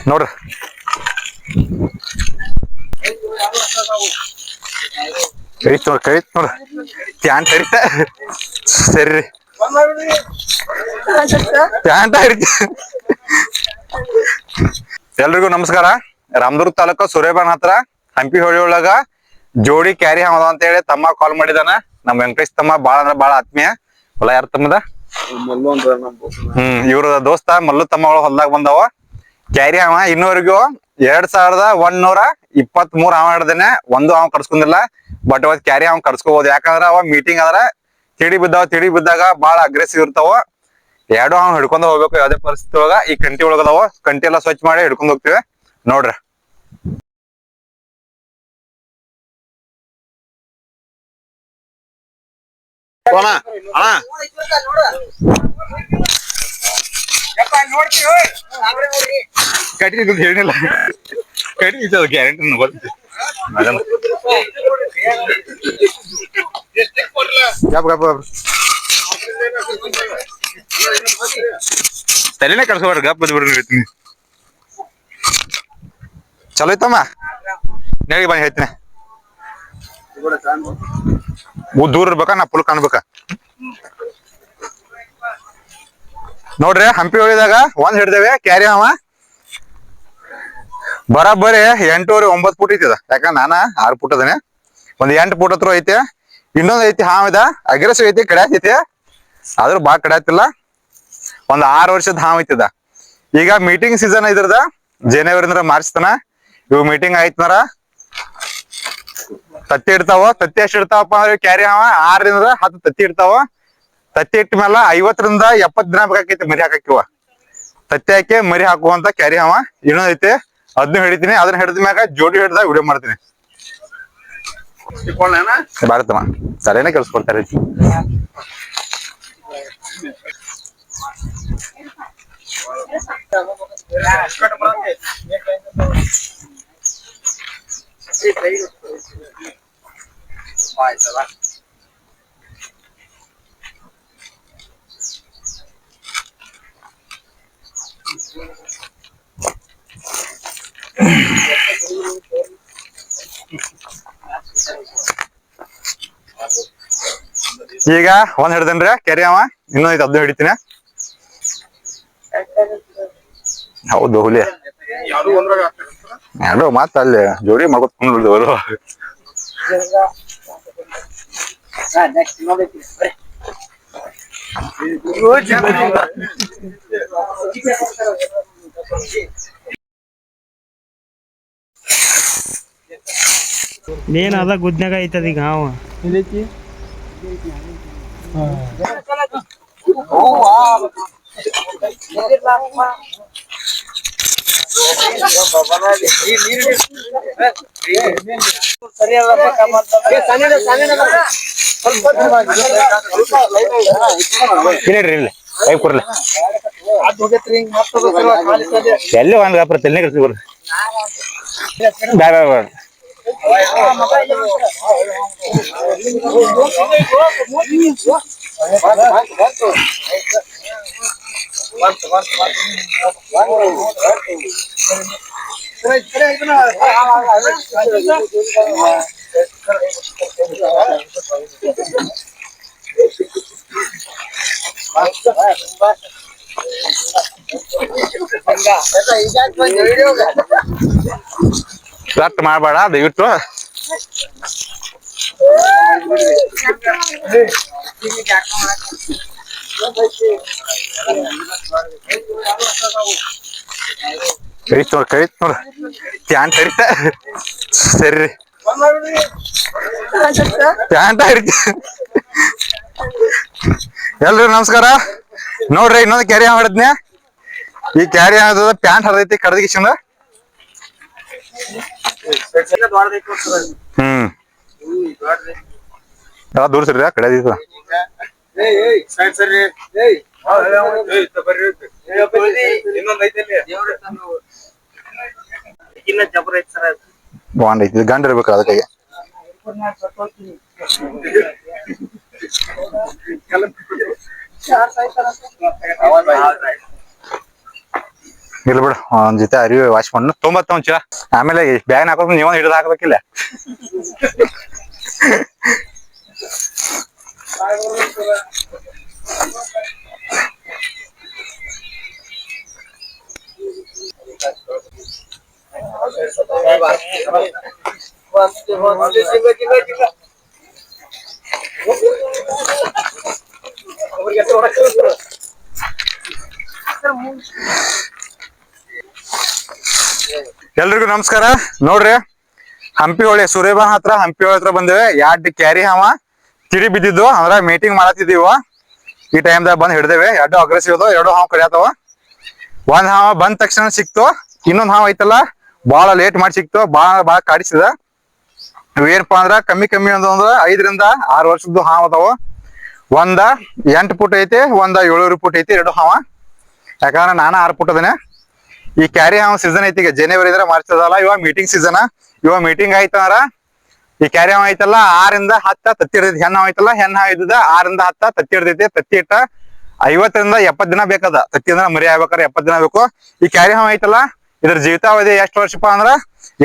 ನೋಡ್ರಿ ಕರಿತ್ ನೋಡ್ರಿ ಪ್ಯಾಂಟ್ ಹರಿತ ಸರಿ ಪ್ಯಾಂಟ್ ಹರಿತ. ಎಲ್ರಿಗೂ ನಮಸ್ಕಾರ. ರಾಮದುರ್ಗ ತಾಲೂಕು ಸುರೇಬಾನ್ ಹತ್ರ ಹಂಪಿ ಹೊಳಿ ಒಳಗ ಜೋಡಿ ಕ್ಯಾರಿ ಹಾಮದ ಅಂತ ಹೇಳಿ ತಮ್ಮ ಕಾಲ್ ಮಾಡಿದಾನ. ನಮ್ ವೆಂಕಟೇಶ್ ತಮ್ಮ ಬಾಳ ಅಂದ್ರ ಬಾಳ ಆತ್ಮೀಯ. ಹೊಲ ಯಾರ ತಮ್ಮದ? ಇವ್ರ ದೋಸ್ತ ಮಲ್ಲು ತಮ್ಮ ಒಳಗ ಹೊಲ್ದಾಗ ಬಂದವ ಕ್ಯಾರಿ ಹಾವ. ಇನ್ನೂವರೆಗೂ 2123 ಹಾವ ಹಿಡ್ದೇನೆ. ಒಂದು ಹಾವ್ ಕರ್ಸ್ಕೊಂಡಿಲ್ಲ. ಬಟ್ ಅವತ್ ಕ್ಯಾರಿ ಹಾವ್ ಕರ್ಸ್ಕೋಬಹುದು. ಯಾಕಂದ್ರ ಅವ ಮೀಟಿಂಗ್ ಆದ್ರ ತಿಡಿ ಬಿದ್ದಾಗ ಬಾಳ ಅಗ್ರೆಸಿವ್ ಇರ್ತಾವ. ಎರಡು ಹಾವ್ ಹಿಡ್ಕೊಂಡ್ ಹೋಗ್ಬೇಕು ಯಾವ್ದೇ ಪರಿಸ್ಥಿತಿ ಒಳಗ. ಈ ಕಂಟಿ ಒಳಗದಾವ, ಕಂಟಿ ಎಲ್ಲಾ ಸ್ವಚ್ಛ ಮಾಡಿ ಹಿಡ್ಕೊಂಡ್ ಹೋಗ್ತಿವಿ ನೋಡ್ರಿ. ಕಟ್ಟಿ ಹೇಳಿಲ್ಲ, ಕಟ್ಟಿ ಗ್ಯಾರಂಟಿ ತಲೆನೇ ಕಳ್ಸೋಡ್ರಿ. ಗಪ್ ಬದ್ ಬಿಡ್ರಿ ಹೇಳ್ತೀನಿ. ಚಲೋ ಐತಮ್ಮ ಹೇಳಿ ಬನ್ನಿ ಹೇಳ್ತೀನಿ. ದೂರ ಇರ್ಬೇಕಾ ನಾ ಫುಲ್ ಕಾಣ್ಬೇಕಾ? ನೋಡ್ರಿ ಹಂಪಿ ಹೊಳಿದಾಗ ಒಂದ್ ಹಿಡ್ದೇವೆ ಕ್ಯಾರಿ ಹಾವ. ಬರಾಬರಿ 8.9 ಫೂಟ್ ಐತಿದ. ಯಾಕಂದ್ರೆ ನಾನ 6 ಫೂಟ್ ಅದನೆ. ಒಂದ್ 8 ಫೂಟ್ ಹತ್ರ ಐತೆ. ಇನ್ನೊಂದ್ ಐತಿ ಹಾವ್ ಇದ, ಅಗ್ರೆಸಿವ್ ಐತಿ, ಕಡ್ಯಾತೈತಿ. ಆದ್ರೂ ಬಾ ಕಡ್ಯಾತಿಲ್ಲ. ಒಂದ್ 6 ವರ್ಷದ ಹಾವ್ ಐತಿದ. ಈಗ ಮೀಟಿಂಗ್ ಸೀಸನ್ ಇದ್ರದ ಜನವರಿ ಮಾರ್ಚ್ ತನ ಇವ್ ಮೀಟಿಂಗ್ ಆಯ್ತನಾರ ತತ್ತಿ ಇಡ್ತಾವ. ತತ್ತಿ ಎಷ್ಟ್ ಇಡ್ತಾವಪ್ಪ ಅಂದ್ರೆ ಕ್ಯಾರಿ ಹಾವ 6ರಿಂದ 10 ತತ್ತಿ ಇಡ್ತಾವ. ತತ್ತಿ ಇಟ್ಟ ಮೇಲೆ 50 ರಿಂದ 70 ದಿನ ಬೇಕಾಕೈತಿ ಮರಿ ಹಾಕಿವ. ತತ್ತಿ ಹಾಕಿ ಮರಿ ಹಾಕುವಂತ ಕ್ಯಾರಿ ಹಾವ ಇನ್ನೊಂದ್ ಐತಿ. ಅದನ್ನ ಹಿಡಿತೀನಿ. ಅದನ್ನ ಹಿಡಿದ ಮ್ಯಾಗ ಜೋಡಿ ಹಿಡ್ದಾಗ ವಿಡಿಯೋ ಮಾಡ್ತೀನಿ. ಬಾರತಮ್ಮ ತಲೆನೇ ಕೆಲ್ಸ್ಕೊಡ್ತಾರೆ. ಈಗ ಒಂದ್ ಹಿಡ್ದೇನ್ರಿ ಕೆರಿ ಅವ. ಇನ್ನೊಂದ್ ಅದ್ನ ಹಿಡಿತೀನಿ. ಹೌದು ಹುಲಿ ಎರಡು ಮಾತ ಅಲ್ಲಿ ಜೋಡಿ ಮಾಡ್ಕೊತ್ಕೊಂಡ್ರು. ಏನ್ ಅದ ಗುದ್ನ್ಯಾಗ ಐತದ ಈಗ ಹಾವ ಎಲ್ಲಿ ಒಂದ್ ವ್ಯಾಪಾರ ತೆಲ್ನೇ ಕಳ್ಸಿ ಬರ್ರಿ. ಬ್ಯಾಡ ಬ್ಯಾಡ ಕಟ್ ಮಾಡಬೇಡ ದಯವಿಟ್ಟು. ಕರಿತ್ ನೋಡ್ರಿ ಪ್ಯಾಂಟ್ ಹರಿತ ಸರಿ ಪ್ಯಾಂಟ್ ಹರಿತ. ಎಲ್ರು ನಮಸ್ಕಾರ. ನೋಡ್ರಿ ಇನ್ನೊಂದು ಕ್ಯಾರಿ ಮಾಡಿದ್ನೆ. ಈ ಕ್ಯಾರಿ ಆಗದ ಪ್ಯಾಂಟ್ ಹರಿದೈತಿ ಕಡದಗಿಶಂದ. ಯಾವ ದೂರ ಸರಿ ಕಡೆ ಬಾಂಡ್ ಐತಿ. ಗಂಡ ಇರ್ಬೇಕು ಅದಕ್ಕೆ. ಇಲ್ಲ ಬಿಡು ಒಂದ್ ಜೊತೆ ಅರಿವಿ ವಾಶ್ ಮಾಡಿ ತೊಂಬತ್ತ ಚೀಲ ಆಮೇಲೆ ಬ್ಯಾಗ್ ಹಾಕೋದು ನೀವೊಂದು ಹಿಡಿದು ಹಾಕ್ಬೇಕಿಲ್ಲ. ಎಲ್ರಿಗೂ ನಮಸ್ಕಾರ. ನೋಡ್ರಿ ಹಂಪಿ ಹೊಳೆ ಸೂರ್ಯಬಾನ್ ಹತ್ರ ಹಂಪಿ ಹೊಳೆ ಹತ್ರ ಬಂದೇವೆ. 2 ಕ್ಯಾರಿ ಹಾವ ತಿಡಿ ಬಿದ್ದಿದ್ದು ಅಂದ್ರ ಮೀಟಿಂಗ್ ಮಾಡತ್ತಿದೀವ. ಈ ಟೈಮ್ದಾಗ ಬಂದ್ ಹಿಡ್ದೇವೆ. 2 ಅಗ್ರೆಸಿವ್ ಅದಾವ, 2 ಹಾವು ಕಡಿಯಾತಾವ. ಒಂದ್ ಹಾವ ಬಂದ ತಕ್ಷಣ ಸಿಕ್ತು, ಇನ್ನೊಂದ್ ಹಾವ ಐತಲ್ಲ ಬಾಳ ಲೇಟ್ ಮಾಡಿ ಸಿಕ್ತು, ಬಾಳ ಕಾಡಿಸಿದ. ಏನಪ್ಪಾ ಅಂದ್ರ ಕಮ್ಮಿ ಒಂದ್ 5 ರಿಂದ 6 ವರ್ಷದ್ದು ಹಾವ್ ಅದಾವ. ಒಂದ 8 ಫುಟ್ ಐತಿ, ಒಂದ 7 ಫುಟ್ ಐತಿ 2 ಹಾವ. ಯಾಕಂದ್ರ ನಾನು 6 ಫುಟ್ ಅದೇನೆ. ಈ ಕ್ಯಾರಿ ಹಾವ್ ಸೀಸನ್ ಐತಿ, ಈಗ ಜನವರಿ ಇದ್ರೆ ಮಾರ್ಚ್ ಅದಲ್ಲ, ಇವಾಗ ಮೀಟಿಂಗ್ ಸೀಸನ್. ಇವಾಗ ಮೀಟಿಂಗ್ ಆಯ್ತಂದ್ರ ಈ ಕ್ಯಾರಿ ಹಾವ್ ಐತಲ್ಲ 6 ರಿಂದ 10 ತತ್ತಿ ಹಿಡ್ದೈತಿ. ಹೆಣ್ಣ ಹಾವ್ ಐತಲ್ಲ, ಹೆಣ್ಣ ಹಾವ್ ಇದ್ದ 6 ರಿಂದ 10 ತತ್ತಿ ಹಿಡ್ದೈತಿ. ತತ್ತಿ ಇಟ್ಟ 50 ರಿಂದ 70 ದಿನ ಬೇಕದ. ತತ್ತಿ ಅಂದ್ರ ಮರಿ ಆಗ್ಬೇಕಾದ್ರೆ 70 ದಿನ ಬೇಕು. ಈ ಕ್ಯಾರಿ ಹಾವ್ ಐತಲ್ಲ ಇದ್ರ ಜೀವಿತಾವಧಿ ಎಷ್ಟು ವರ್ಷಪ್ಪ ಅಂದ್ರ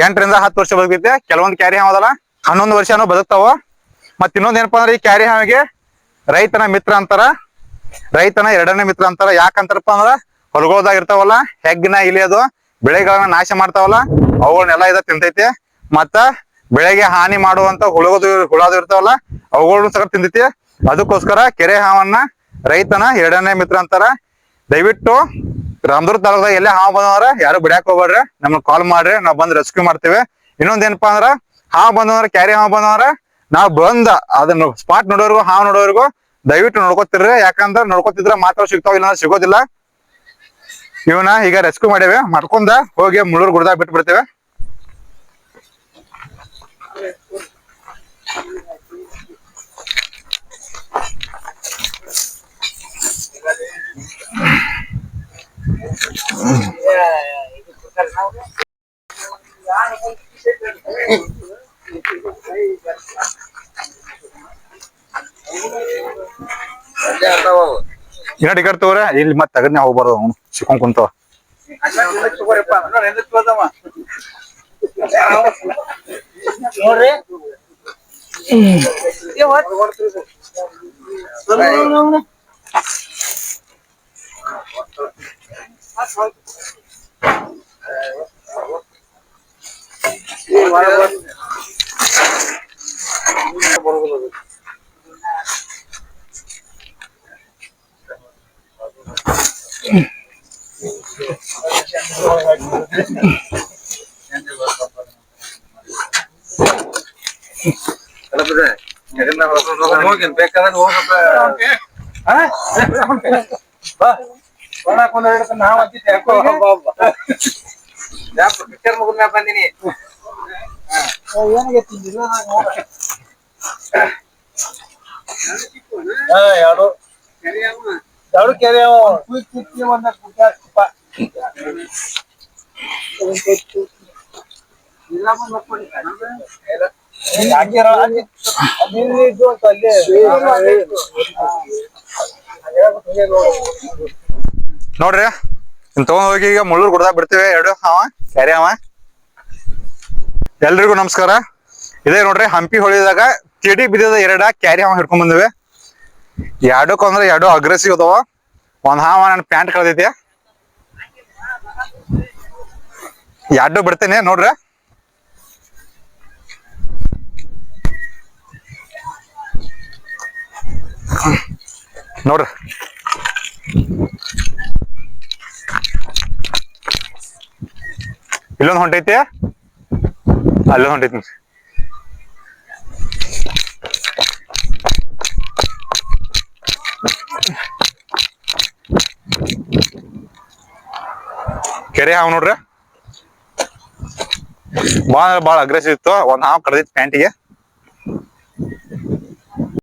8 ರಿಂದ 10 ವರ್ಷ ಬದುಕೈತಿ. ಕೆಲವೊಂದ್ ಕ್ಯಾರಿ ಹಾವ್ ಅದಲ್ಲ 11 ವರ್ಷನೂ ಬದುಕ್ತಾವ. ಮತ್ ಇನ್ನೊಂದ್ ಏನಪ್ಪಾ ಅಂದ್ರೆ ಈ ಕ್ಯಾರಿ ಹಾವಿಗೆ ರೈತನ ಮಿತ್ರ ಅಂತಾರ, ರೈತನ 2ನೇ ಮಿತ್ರ ಅಂತಾರ. ಯಾಕಂತಾರಪ್ಪ ಅಂದ್ರ ಹೊಲಗೊಳದಾಗ ಇರ್ತಾವಲ್ಲ ಹೆಗ್ಗಿನ ಇಲಿಯೋದು ಬೆಳೆಗಳನ್ನ ನಾಶ ಮಾಡ್ತಾವಲ್ಲ, ಅವುಗಳನ್ನೆಲ್ಲ ಇದ ತಿಂತೈತಿ. ಮತ್ತ ಬೆಳೆಗೆ ಹಾನಿ ಮಾಡುವಂತ ಹುಳದು ಇರ್ತಾವಲ್ಲ ಅವುಗಳನ್ನ ಸಹ ತಿಂತೈತಿ. ಅದಕ್ಕೋಸ್ಕರ ಕೆರೆ ಹಾವನ್ನ ರೈತನ 2ನೇ ಮಿತ್ರ ಅಂತಾರ. ದಯವಿಟ್ಟು ರಾಮದುರ್ಗ ತಾಲೂಕದಾಗ ಎಲ್ಲೇ ಹಾವು ಬಂದವ್ರ ಯಾರು ಬಿಡ್ಯಾಕ್ ಹೋಗ್ಬೇಡ್ರಿ, ನಮ್ಗೆ ಕಾಲ್ ಮಾಡ್ರಿ, ನಾವ್ ಬಂದ್ ರೆಸ್ಕ್ಯೂ ಮಾಡ್ತೇವೆ. ಇನ್ನೊಂದ್ ಏನಪ್ಪಾ ಅಂದ್ರ ಹಾವು ಬಂದವ್ರ ಕ್ಯಾರಿ ಹಾವು ಬಂದವ್ರ ನಾವ್ ಬಂದ ಅದನ್ನ ಸ್ಪಾಟ್ ನೋಡೋರ್ಗು ಹಾವು ನೋಡೋರ್ಗು ದಯವಿಟ್ಟು ನೋಡ್ಕೊತಿರ್ರಿ. ಯಾಕಂದ್ರ ನೋಡ್ಕೊತಿದ್ರ ಮಾತ್ರ ಸಿಗ್ತಾವ, ಇಲ್ಲ ಸಿಗೋದಿಲ್ಲ. ಇವನ್ನ ಈಗ ರೆಸ್ಕ್ಯೂ ಮಾಡೇವೆ, ಮಾಡ್ಕೊಂಡ ಹೋಗಿ ಮುಳ್ಳೂರ್ ಗುಡ್ದಾಗ ಬಿಟ್ಟು ಬಿಡ್ತೇವೆ. ಇನ್ನ ಟಿಕೆಟ್ ತಗೋರ, ಇಲ್ಲಿ ಮತ್ತೆ ತಗದ್ನ ಹೋಗ್ಬಾರ್ದು, ಅವ್ನು ಸಿಕ್ಕೊಂಡ್ ಕುಂತಾವ. ಬೇಕಾದ್ರೆ ಬಂದಿನಿ. ಎರಡು ಕೆರೆ ನೋಡ್ರಿ ಇನ್ ತಗೊಂಡ್ ಹೋಗಿ ಈಗ ಮುಳ್ಳೂರ್ ಗುಡ್ದಾಗ ಬಿಡ್ತೇವೆ. 2 ಹಾವ ಕ್ಯಾರಿ ಹಾವ. ಎಲ್ರಿಗೂ ನಮಸ್ಕಾರ. ಇದೇ ನೋಡ್ರಿ ಹಂಪಿ ಹೊಳಿದಾಗ ತಿಡಿ ಬಿದ್ದಿದ 2 ಕ್ಯಾರಿ ಹಾವ ಹಿಡ್ಕೊಂಡ್ ಬಂದಿವೆ. 2 ಅಗ್ರೆಸಿವ್ ಅದಾವ. ಒಂದ್ ಹಾವ ನನ್ ಪ್ಯಾಂಟ್ ಕಳ್ದೈತಿ. 2 ಬಿಡ್ತೇನೆ ನೋಡ್ರಿ. ನೋಡ್ರಿ ಇಲ್ಲೊಂದು ಹೊಂಟೈತಿ, ಅಲ್ಲೊಂದು ಹೊಂಟೈತಿ. ಕೆರೆ ಹಾವು ನೋಡ್ರಿ ಬಾಳ ಅಗ್ರೆಸಿವ್ ಇತ್ತು. ಒಂದ್ ಹಾವು ಕಡ್ದೈತಿ ಪ್ಯಾಂಟಿಗೆ.